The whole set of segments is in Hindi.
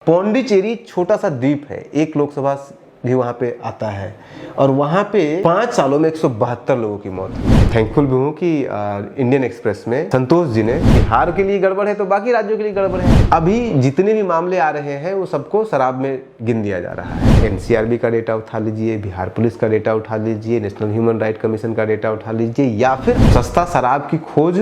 पौंडीचेरी छोटा सा द्वीप है, एक लोकसभा भी वहाँ पे आता है और वहाँ पे 5 सालों में 172 लोगों की मौत हुई। थैंकफुल भी हूँ कि इंडियन एक्सप्रेस में संतोष जी ने बिहार के लिए गड़बड़ है तो बाकी राज्यों के लिए गड़बड़ है। अभी जितने भी मामले आ रहे हैं वो सबको शराब में गिन दिया जा रहा है। एनसीआरबी का डेटा उठा लीजिए, बिहार पुलिस का डेटा उठा लीजिए, नेशनल ह्यूमन राइट कमीशन का डेटा उठा लीजिए, या फिर सस्ता शराब की खोज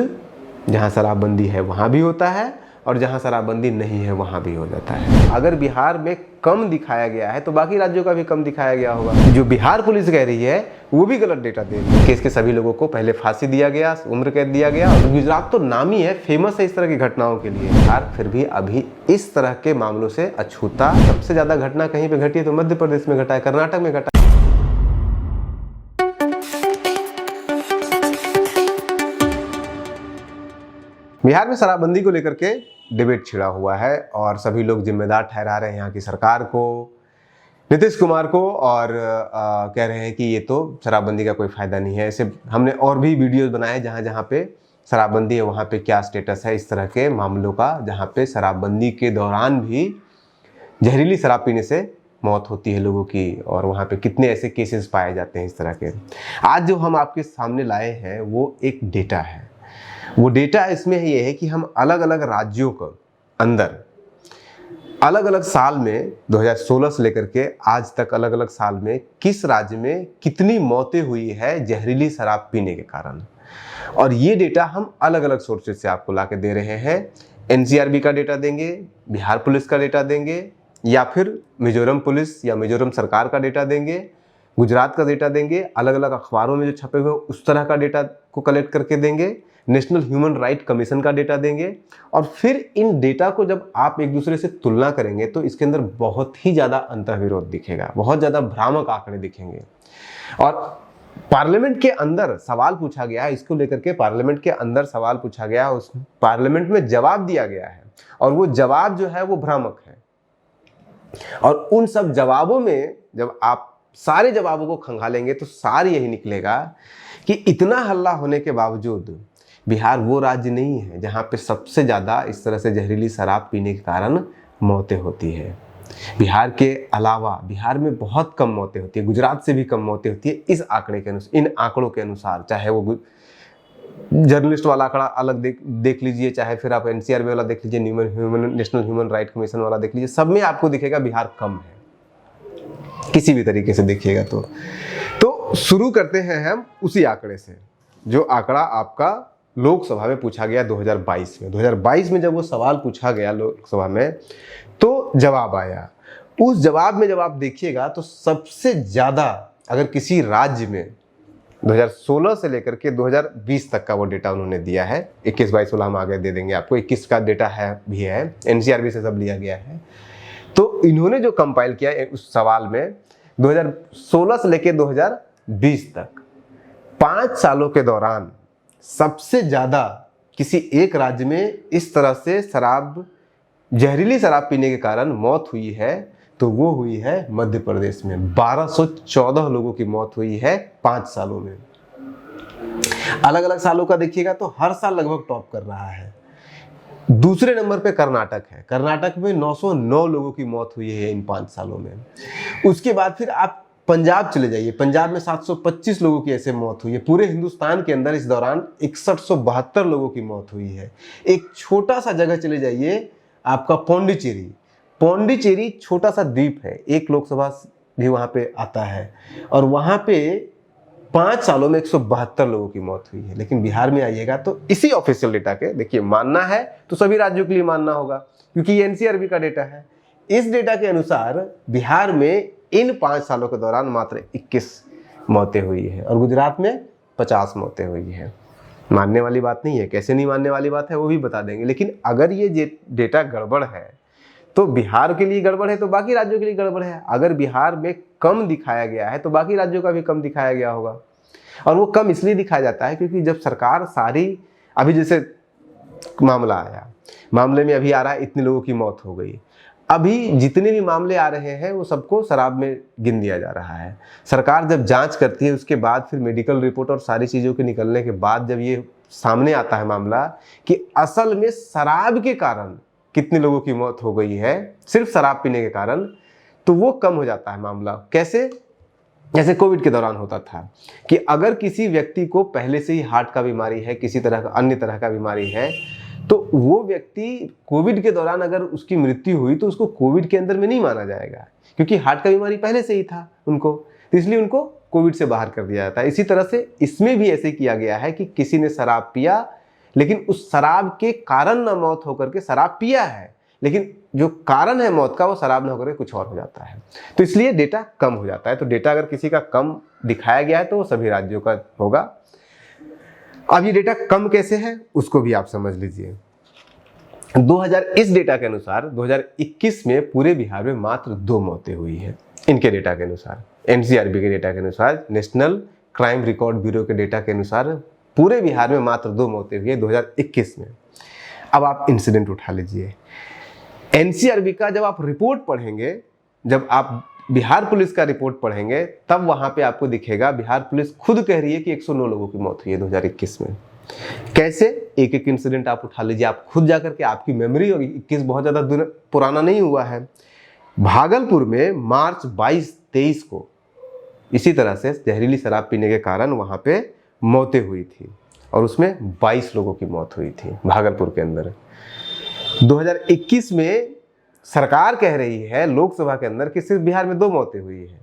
जहाँ शराबबंदी है वहाँ भी होता है और जहाँ शराबबंदी नहीं है वहाँ भी हो जाता है। अगर बिहार में कम दिखाया गया है तो बाकी राज्यों का भी कम दिखाया गया होगा। जो बिहार पुलिस कह रही है वो भी गलत डेटा दे रही है। केस के सभी लोगों को पहले फांसी दिया गया, उम्र कैद दिया गया। और गुजरात तो नामी है, फेमस है इस तरह की घटनाओं के लिए। बिहार फिर भी अभी इस तरह के मामलों से अछूता। सबसे ज्यादा घटना कहीं पे घटी है तो मध्य प्रदेश में घटा है, कर्नाटक में घटा है। बिहार में शराबबंदी को लेकर के डिबेट छिड़ा हुआ है और सभी लोग जिम्मेदार ठहरा रहे हैं यहाँ की सरकार को, नीतीश कुमार को, और कह रहे हैं कि ये तो शराबबंदी का कोई फायदा नहीं है। ऐसे हमने और भी वीडियोस बनाए जहाँ जहाँ पे शराबबंदी है वहाँ पे क्या स्टेटस है इस तरह के मामलों का, जहाँ पे शराबबंदी के दौरान भी जहरीली शराब पीने से मौत होती है लोगों की और वहाँ पे कितने ऐसे केसेस पाए जाते हैं इस तरह के। आज जो हम आपके सामने लाए हैं वो एक डेटा है। वो डेटा इसमें ये है कि हम अलग अलग राज्यों को अंदर अलग अलग साल में 2016 से लेकर के आज तक अलग अलग साल में किस राज्य में कितनी मौतें हुई है जहरीली शराब पीने के कारण, और ये डेटा हम अलग अलग सोर्सेज से आपको ला के दे रहे हैं। एनसीआरबी का डेटा देंगे, बिहार पुलिस का डेटा देंगे, या फिर मिजोरम पुलिस या मिजोरम सरकार का डेटा देंगे, गुजरात का डेटा देंगे, अलग अलग अखबारों में जो छपे हुए उस तरह का डेटा को कलेक्ट करके देंगे, नेशनल ह्यूमन राइट कमीशन का डेटा देंगे। और फिर इन डेटा को जब आप एक दूसरे से तुलना करेंगे तो इसके अंदर बहुत ही ज़्यादा अंतर्विरोध दिखेगा, बहुत ज़्यादा भ्रामक आंकड़े दिखेंगे। और पार्लियामेंट के अंदर सवाल पूछा गया है, इसको लेकर के पार्लियामेंट के अंदर सवाल पूछा गया, उस पार्लियामेंट में जवाब दिया गया है और वो जवाब जो है वो भ्रामक है। और उन सब जवाबों में जब आप सारे जवाबों को खंगालेंगे तो सार यही निकलेगा कि इतना हल्ला होने के बावजूद बिहार वो राज्य नहीं है जहाँ पे सबसे ज़्यादा इस तरह से जहरीली शराब पीने के कारण मौतें होती है। बिहार के अलावा बिहार में बहुत कम मौतें होती है, गुजरात से भी कम मौतें होती है इस आंकड़े के अनुसार, इन आंकड़ों के अनुसार। चाहे वो जर्नलिस्ट वाला आंकड़ा अलग देख लीजिए, चाहे फिर आप एनसीआरबी वाला देख लीजिए, नेशनल ह्यूमन राइट कमीशन वाला देख लीजिए, सब में आपको दिखेगा बिहार कम है किसी भी तरीके से देखिएगा। तो शुरू करते हैं हम उसी आंकड़े से जो आंकड़ा आपका लोकसभा में पूछा गया 2022 में। 2022 में जब वो सवाल पूछा गया लोकसभा में तो जवाब आया। उस जवाब में जब आप देखिएगा तो सबसे ज़्यादा अगर किसी राज्य में 2016 से लेकर के 2020 तक का वो डेटा उन्होंने दिया है, 21-22 वाला हम आगे दे देंगे आपको, 21 का डेटा है भी है, एनसीआरबी से सब लिया गया है। तो इन्होंने जो कंपाइल किया उस सवाल में 2016 से लेकर 2020 तक 5 सालों के दौरान सबसे ज़्यादा किसी एक राज्य में इस तरह से जहरीली शराब पीने के कारण मौत हुई है तो वो हुई है मध्य प्रदेश में। 1214 लोगों की मौत हुई है 5 सालों में। अलग अलग सालों का देखिएगा तो हर साल लगभग टॉप कर रहा है। दूसरे नंबर पे कर्नाटक है, कर्नाटक में 909 लोगों की मौत हुई है इन 5 सालों में। उसके बाद फिर आप पंजाब चले जाइए, पंजाब में 725 लोगों की ऐसे मौत हुई है। पूरे हिंदुस्तान के अंदर इस दौरान 6172 लोगों की मौत हुई है। एक छोटा सा जगह चले जाइए आपका पौंडीचेरी छोटा सा द्वीप है, एक लोकसभा भी वहाँ पे आता है और वहाँ पे 5 सालों में 172 लोगों की मौत हुई है। लेकिन बिहार में आइएगा तो इसी ऑफिशियल डेटा के, देखिए मानना है तो सभी राज्यों के लिए मानना होगा क्योंकि ये एनसीआरबी का डेटा है। इस डेटा के अनुसार बिहार में इन 5 सालों के दौरान मात्र 21 मौतें हुई है और गुजरात में 50 मौतें हुई है। मानने वाली बात नहीं है, कैसे नहीं मानने वाली बात है वो भी बता देंगे। लेकिन अगर ये डेटा गड़बड़ है तो बिहार के लिए गड़बड़ है तो बाकी राज्यों के लिए गड़बड़ है। अगर बिहार में कम दिखाया गया है तो बाकी राज्यों का भी कम दिखाया गया होगा। और वो कम इसलिए दिखाया जाता है क्योंकि जब सरकार सारी, अभी जैसे मामला आया, मामले में अभी आ रहा है इतने लोगों की मौत हो गई, अभी जितने भी मामले आ रहे हैं वो सबको शराब में गिन दिया जा रहा है। सरकार जब जांच करती है उसके बाद फिर मेडिकल रिपोर्ट और सारी चीज़ों के निकलने के बाद जब ये सामने आता है मामला कि असल में शराब के कारण कितने लोगों की मौत हो गई है सिर्फ शराब पीने के कारण, तो वो कम हो जाता है मामला। कैसे? जैसे कोविड के दौरान होता था कि अगर किसी व्यक्ति को पहले से ही हार्ट का बीमारी है, किसी तरह का अन्य तरह का बीमारी है, तो वो व्यक्ति कोविड के दौरान अगर उसकी मृत्यु हुई तो उसको कोविड के अंदर में नहीं माना जाएगा, क्योंकि हार्ट का बीमारी पहले से ही था उनको, तो इसलिए उनको कोविड से बाहर कर दिया जाता है। इसी तरह से इसमें भी ऐसे किया गया है कि किसी ने शराब पिया, लेकिन उस शराब के कारण ना मौत होकर के, शराब पिया है लेकिन जो कारण है मौत का वो शराब ना होकर के कुछ और हो जाता है, तो इसलिए डेटा कम हो जाता है। तो डेटा अगर किसी का कम दिखाया गया है तो वो सभी राज्यों का होगा। अब ये डेटा कम कैसे है उसको भी आप समझ लीजिए। 2000 इस डेटा के अनुसार 2021 में पूरे बिहार में मात्र 2 मौतें हुई हैं। इनके डेटा के अनुसार, एनसीआरबी के डेटा के अनुसार, नेशनल क्राइम रिकॉर्ड ब्यूरो के डेटा के अनुसार पूरे बिहार में मात्र 2 मौतें हुई है 2021 में। अब आप इंसिडेंट उठा लीजिए। एनसीआरबी का जब आप रिपोर्ट पढ़ेंगे, जब आप बिहार पुलिस का रिपोर्ट पढ़ेंगे, तब वहां पे आपको दिखेगा बिहार पुलिस खुद कह रही है कि 109 लोगों की मौत हुई है 2021 में। कैसे? एक एक इंसिडेंट आप उठा लीजिए, आप खुद जाकर के, आपकी मेमोरी होगी, 21 बहुत ज्यादा पुराना नहीं हुआ है। भागलपुर में मार्च 22-23 को इसी तरह से जहरीली शराब पीने के कारण वहां पे मौतें हुई थी और उसमें 22 लोगों की मौत हुई थी भागलपुर के अंदर। 2021 में सरकार कह रही है लोकसभा के अंदर कि सिर्फ बिहार में 2 मौतें हुई हैं,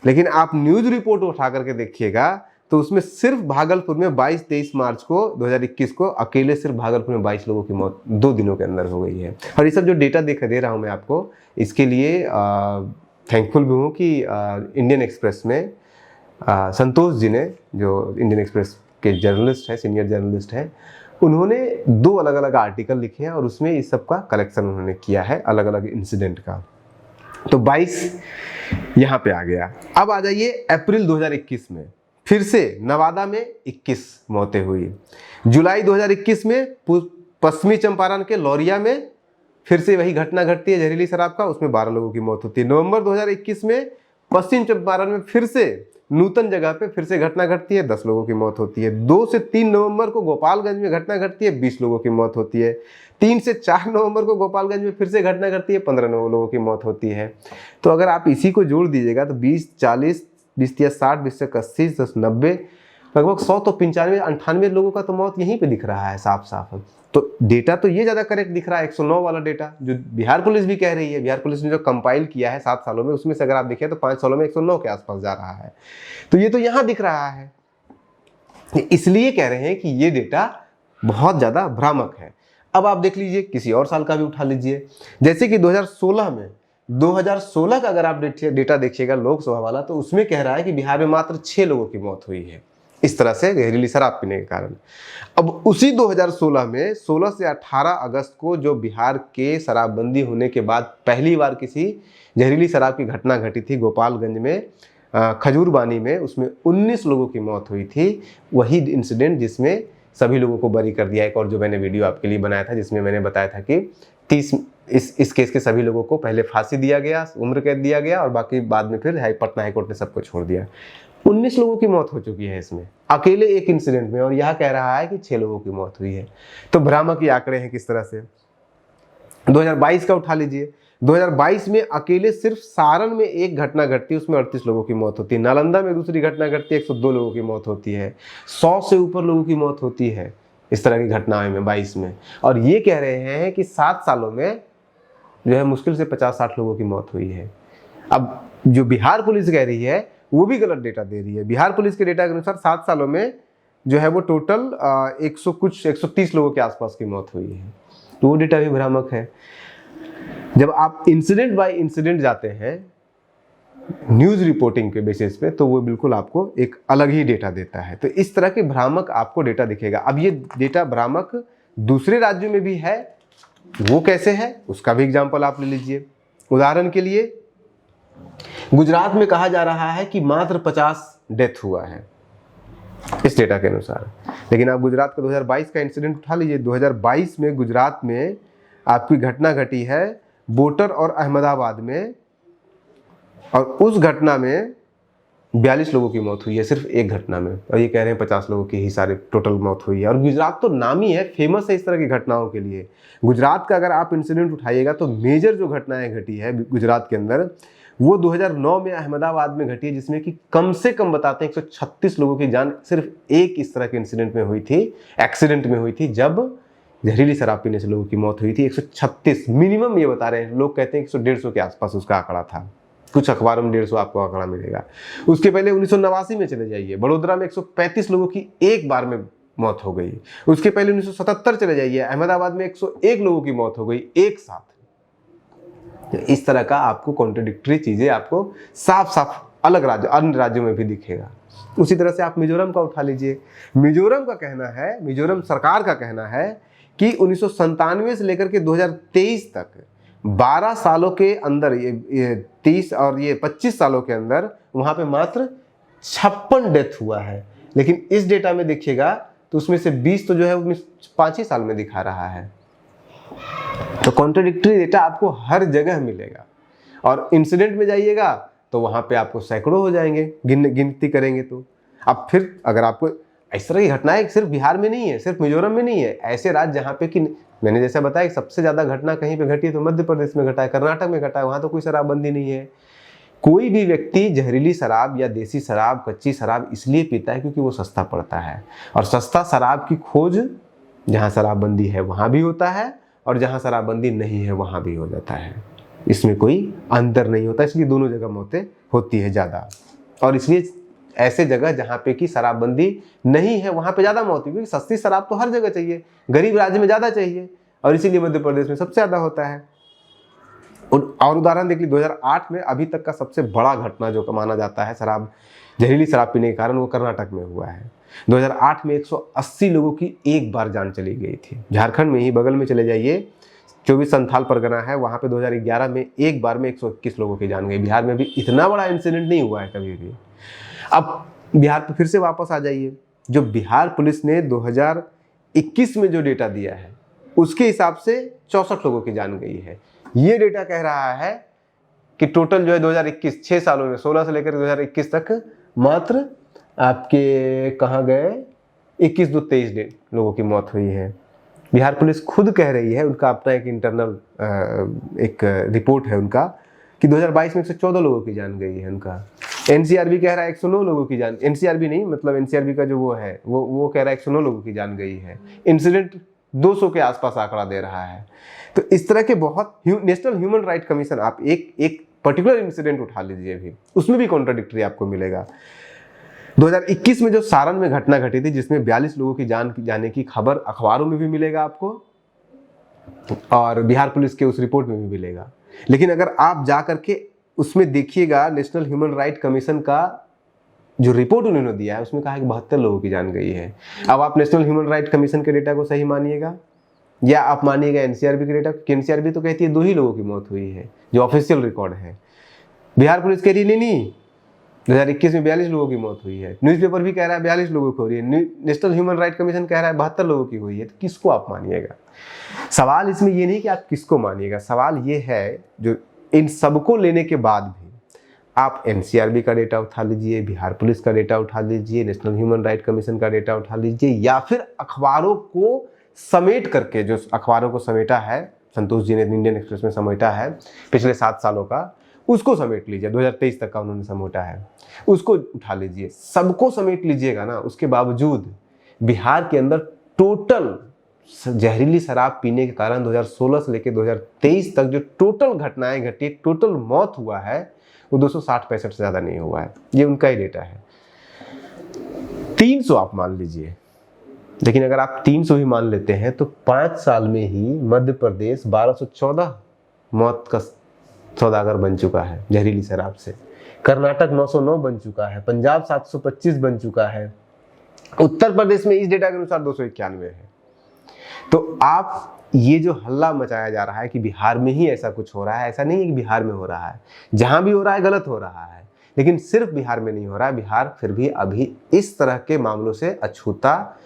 लेकिन आप न्यूज रिपोर्ट उठा करके देखिएगा तो उसमें सिर्फ भागलपुर में 22-23 मार्च को 2021 को अकेले सिर्फ भागलपुर में 22 लोगों की मौत 2 दिनों के अंदर हो गई है। और ये सब जो डेटा दे रहा हूँ मैं आपको, इसके लिए थैंकफुल भी हूँ कि इंडियन एक्सप्रेस में संतोष जी ने, जो इंडियन एक्सप्रेस के जर्नलिस्ट हैं, सीनियर जर्नलिस्ट हैं, उन्होंने 2 अलग अलग आर्टिकल लिखे हैं और उसमें इस सब का कलेक्शन उन्होंने किया है अलग अलग इंसिडेंट का। तो 22 यहाँ पे आ गया। अब आ जाइए अप्रैल 2021 में, फिर से नवादा में 21 मौतें हुई। जुलाई 2021 में पश्चिमी चंपारण के लौरिया में फिर से वही घटना घटती है जहरीली शराब का, उसमें 12 लोगों की मौत होती है। नवंबर 2021 में पश्चिम चंपारण में फिर से नूतन जगह पे फिर से घटना घटती है, 10 लोगों की मौत होती है। 2 से 3 नवंबर को गोपालगंज में घटना घटती है, 20 लोगों की मौत होती है। 3 से 4 नवंबर को गोपालगंज में फिर से घटना घटती है, 15 लोगों की मौत होती है। तो अगर आप इसी को जोड़ दीजिएगा तो 20, 40, 20 या 60, 20 से 80, 10, 90, लगभग 100 तो 95, 98 लोगों का तो मौत यहीं पे दिख रहा है साफ साफ। तो डेटा तो ये ज़्यादा करेक्ट दिख रहा है, 109 वाला डेटा जो बिहार पुलिस भी कह रही है। बिहार पुलिस ने जो कंपाइल किया है 7 सालों में, उसमें से अगर आप देखिए तो 5 सालों में 109 के आसपास जा रहा है। तो ये तो यहाँ दिख रहा है, इसलिए कह रहे हैं कि ये डेटा बहुत ज़्यादा भ्रामक है। अब आप देख लीजिए, किसी और साल का भी उठा लीजिए, जैसे कि 2016 में, 2016 का अगर आप डेटा देखिएगा लोकसभा वाला, तो उसमें कह रहा है कि बिहार में मात्र 6 लोगों की मौत हुई है इस तरह से जहरीली शराब पीने के कारण। अब उसी 2016 में 16 से 18 अगस्त को जो बिहार के शराबबंदी होने के बाद पहली बार किसी जहरीली शराब की घटना घटी थी गोपालगंज में, खजूरबानी में, उसमें 19 लोगों की मौत हुई थी। वही इंसिडेंट जिसमें सभी लोगों को बरी कर दिया। एक और जो मैंने वीडियो आपके लिए बनाया था जिसमें मैंने बताया था कि 30 इस केस के सभी लोगों को पहले फांसी दिया गया, उम्र कैद दिया गया और बाकी बाद में फिर पटना हाईकोर्ट ने सबको छोड़ दिया। 19 लोगों की मौत हो चुकी है इसमें अकेले एक इंसिडेंट में, और यह कह रहा है कि 6 लोगों की मौत हुई है। तो भ्रामक ये आंकड़े हैं किस तरह से। 2022 का उठा लीजिए, 2022 में अकेले सिर्फ सारण में एक घटना घटती है, उसमें 38 लोगों की मौत होती है। नालंदा में दूसरी घटना घटती है, 102 लोगों की मौत होती है। 100 से ऊपर लोगों की मौत होती है इस तरह की घटनाएं में 22 में। और ये कह रहे हैं कि 7 सालों में जो है मुश्किल से 50-60 लोगों की मौत हुई है। अब जो बिहार पुलिस कह रही है वो भी गलत डेटा दे रही है। बिहार पुलिस के डेटा के अनुसार 7 सालों में जो है वो टोटल 130 लोगों के आसपास की मौत हुई है। तो वो डेटा भी भ्रामक है। जब आप इंसिडेंट बाय इंसिडेंट जाते हैं न्यूज रिपोर्टिंग के बेसिस पे, तो वो बिल्कुल आपको एक अलग ही डेटा देता है। तो इस तरह के भ्रामक आपको डेटा दिखेगा। अब ये डेटा भ्रामक दूसरे राज्यों में भी है, वो कैसे है उसका भी एग्जाम्पल आप ले लीजिए। उदाहरण के लिए गुजरात में कहा जा रहा है कि मात्र 50 डेथ हुआ है इस डेटा के अनुसार, लेकिन आप गुजरात का 2022 का इंसिडेंट उठा लीजिए। 2022 में गुजरात में आपकी घटना घटी है बोटर और अहमदाबाद में, और उस घटना में 42 लोगों की मौत हुई है सिर्फ एक घटना में, और ये कह रहे हैं 50 लोगों की ही सारे टोटल मौत हुई है। और गुजरात तो नामी है, फेमस है इस तरह की घटनाओं के लिए। गुजरात का अगर आप इंसिडेंट उठाइएगा तो मेजर जो घटनाएं घटी है गुजरात के अंदर वो 2009 में अहमदाबाद में घटी है, जिसमें कि कम से कम बताते हैं 136 लोगों की जान सिर्फ एक इस तरह के इंसिडेंट में हुई थी, एक्सीडेंट में हुई थी, जब जहरीली शराब पीने से लोगों की मौत हुई थी। 136 मिनिमम ये बता रहे हैं, लोग कहते हैं 100-150 के आसपास उसका आंकड़ा था, कुछ अखबारों में 150 आपको आंकड़ा मिलेगा। उसके पहले 1989 में चले जाइए, बड़ोदरा में 135 लोगों की एक बार में मौत हो गई। उसके पहले 1977 चले जाइए, अहमदाबाद में 101 लोगों की मौत हो गई एक साथ। तो इस तरह का आपको कॉन्ट्रडिक्टरी चीजें आपको साफ साफ अलग राज्य अन्य राज्यों में भी दिखेगा। उसी तरह से आप मिजोरम का उठा लीजिए। मिजोरम का कहना है, मिजोरम सरकार का कहना है कि 1997 से लेकर के 2023 तक 12 सालों के अंदर ये 30 और ये 25 सालों के अंदर वहां पे मात्र 56 डेथ हुआ है। लेकिन इस डेटा में देखिएगा तो उसमें से 20 तो जो है वो 5 ही साल में दिखा रहा है। तो कॉन्ट्रडिक्टरी डेटा आपको हर जगह मिलेगा। और इंसिडेंट में जाइएगा तो वहां पे आपको सैकड़ों हो जाएंगे, गिनती करेंगे तो। अब फिर अगर आपको इस तरह की घटनाएं सिर्फ बिहार में नहीं है, सिर्फ मिजोरम में नहीं है, ऐसे राज्य जहाँ पे कि मैंने जैसा बताया सबसे ज्यादा घटना कहीं पे घटी है तो मध्य प्रदेश में घटा है, कर्नाटक में घटा है, वहां तो कोई शराबबंदी नहीं है। कोई भी व्यक्ति जहरीली शराब या देसी शराब, कच्ची शराब इसलिए पीता है क्योंकि वो सस्ता पड़ता है। और सस्ता शराब की खोज जहाँ शराबबंदी है वहां भी होता है, और जहाँ शराबबंदी नहीं है वहां भी हो जाता है। इसमें कोई अंतर नहीं होता, इसलिए दोनों जगह मौतें होती है ज़्यादा। और इसलिए ऐसे जगह जहाँ पे कि शराबबंदी नहीं है वहाँ पे ज़्यादा मौत हुई, क्योंकि सस्ती शराब तो हर जगह चाहिए, गरीब राज्य में ज़्यादा चाहिए, और इसीलिए मध्य प्रदेश में सबसे ज़्यादा होता है। और उदाहरण देख लीजिए 2008 में अभी तक का सबसे बड़ा घटना जो माना जाता है जहरीली शराब पीने के कारण, वो कर्नाटक में हुआ है। 2008 में 180 लोगों की एक बार जान चली गई थी। झारखंड में ही बगल में चले जाइए, 24 संथाल परगना है, वहाँ पे 2011 में एक बार में 121 लोगों की जान गई। बिहार में भी इतना बड़ा इंसिडेंट नहीं हुआ है कभी भी। अब बिहार पे फिर से वापस आ जाइए, जो बिहार पुलिस ने 2021 में जो डेटा दिया है उसके हिसाब से 64 लोगों की जान गई है। ये डेटा कह रहा है कि टोटल जो है 2021 6 सालों में 16 से लेकर 2021 तक मात्र आपके कहाँ गए 21-23 लोगों की मौत हुई है। बिहार पुलिस खुद कह रही है, उनका अपना एक इंटरनल एक रिपोर्ट है उनका, कि 2022 में 114 लोगों की जान गई है उनका। एनसीआरबी कह रहा है 109 लोगों की जान, एनसीआरबी नहीं मतलब एनसीआरबी का जो वो है वो कह रहा है 109 लोगों की जान गई है। इंसिडेंट 200 के आसपास आंकड़ा दे रहा है। तो इस तरह के बहुत नेशनल ह्यूमन राइट कमीशन, आप एक पर्टिकुलर इंसिडेंट उठा लीजिए भी, उसमें भी कॉन्ट्राडिक्टरी आपको मिलेगा। 2021 में जो सारण में घटना घटी थी जिसमें 42 लोगों की जान जाने की खबर अखबारों में भी मिलेगा आपको, और बिहार पुलिस के उस रिपोर्ट में भी मिलेगा। लेकिन अगर आप जा करके उसमें देखिएगा नेशनल ह्यूमन राइट कमीशन का जो रिपोर्ट उन्होंने दिया है उसमें कहा है कि 72 लोगों की जान गई है। अब आप नेशनल ह्यूमन राइट कमीशन के डेटा को सही मानिएगा या आप मानिएगा एनसीआरबी के डेटा? एनसीआरबी तो कहती है 2 ही लोगों की मौत हुई है जो ऑफिशियल रिकॉर्ड है। बिहार पुलिस कह रही नहीं 2021 में 42 लोगों की मौत हुई है। न्यूज़पेपर भी कह रहा है 42 लोगों की हो रही है, नेशनल ह्यूमन राइट कमीशन कह रहा है 72 लोगों की हुई है। तो किसको आप मानिएगा? सवाल इसमें ये नहीं कि आप किसको मानिएगा, सवाल ये है जो इन सबको लेने के बाद भी आप एनसीआरबी का डेटा उठा लीजिए, बिहार पुलिस का डेटा उठा लीजिए, नेशनल ह्यूमन राइट कमीशन का डेटा उठा लीजिए, या फिर अखबारों को समेट करके, जो अखबारों को समेटा है संतोष जी ने इंडियन एक्सप्रेस में समेटा है पिछले 7 सालों का, उसको समेट लीजिए। 2023 तक का उन्होंने समेटा है, उसको उठा लीजिए। सबको समेट लीजिएगा ना, उसके बावजूद बिहार के अंदर टोटल जहरीली शराब पीने के कारण 2016 से लेकर 2023 तक जो टोटल घटनाएं घटी, टोटल मौत हुआ है, वो 260-65 से ज़्यादा नहीं हुआ है। ये उनका ही डेटा है। 300 आप मान लीजिए, लेकिन अगर आप 300 ही मान लेते हैं तो 5 साल में ही मध्य प्रदेश 1214 मौत का सौदागर बन चुका है जहरीली शराब से, कर्नाटक 909 बन चुका है, पंजाब 725 बन चुका है, उत्तर प्रदेश में इस डेटा के अनुसार 291 है। तो आप ये जो हल्ला मचाया जा रहा है कि बिहार में ही ऐसा कुछ हो रहा है, ऐसा नहीं है कि बिहार में हो रहा है, जहां भी हो रहा है गलत हो रहा है, लेकिन सिर्फ बिहार में नहीं हो रहा है। बिहार फिर भी अभी इस तरह के मामलों से अछूता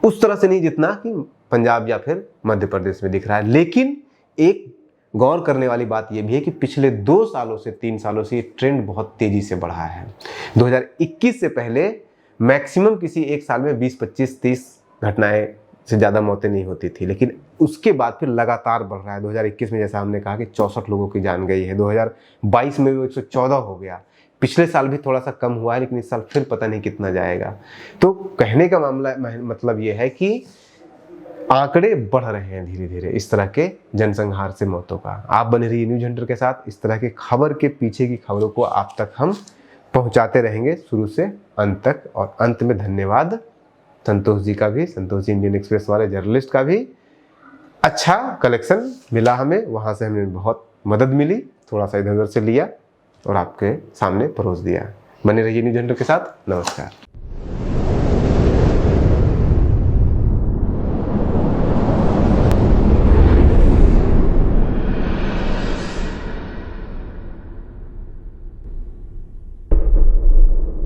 उस तरह से नहीं जितना कि पंजाब या फिर मध्य प्रदेश में दिख रहा है। लेकिन एक गौर करने वाली बात यह भी है कि पिछले 2 सालों से 3 सालों से ये ट्रेंड बहुत तेजी से बढ़ा है। 2021 से पहले मैक्सिमम किसी एक साल में 20, 25, 30 घटनाएं से ज़्यादा मौतें नहीं होती थी, लेकिन उसके बाद फिर लगातार बढ़ रहा है। 2021 में जैसा हमने कहा कि 64 लोगों की जान गई है, 2022 में वो 114 हो गया, पिछले साल भी थोड़ा सा कम हुआ है, लेकिन इस साल फिर पता नहीं कितना जाएगा। तो कहने का मामला मतलब ये है कि आंकड़े बढ़ रहे हैं धीरे धीरे इस तरह के जनसंहार से मौतों का। आप बने रहिए न्यूज हंटर के साथ, इस तरह के खबर के पीछे की खबरों को आप तक हम पहुंचाते रहेंगे शुरू से अंत तक। और अंत में धन्यवाद संतोष जी का भी, संतोष जी इंडियन एक्सप्रेस वाले जर्नलिस्ट का भी। अच्छा कलेक्शन मिला हमें, वहाँ से हमें बहुत मदद मिली, थोड़ा सा इधर उधर से लिया और आपके सामने परोस दिया। बने रहिए न्यूज हंटर के साथ। नमस्कार।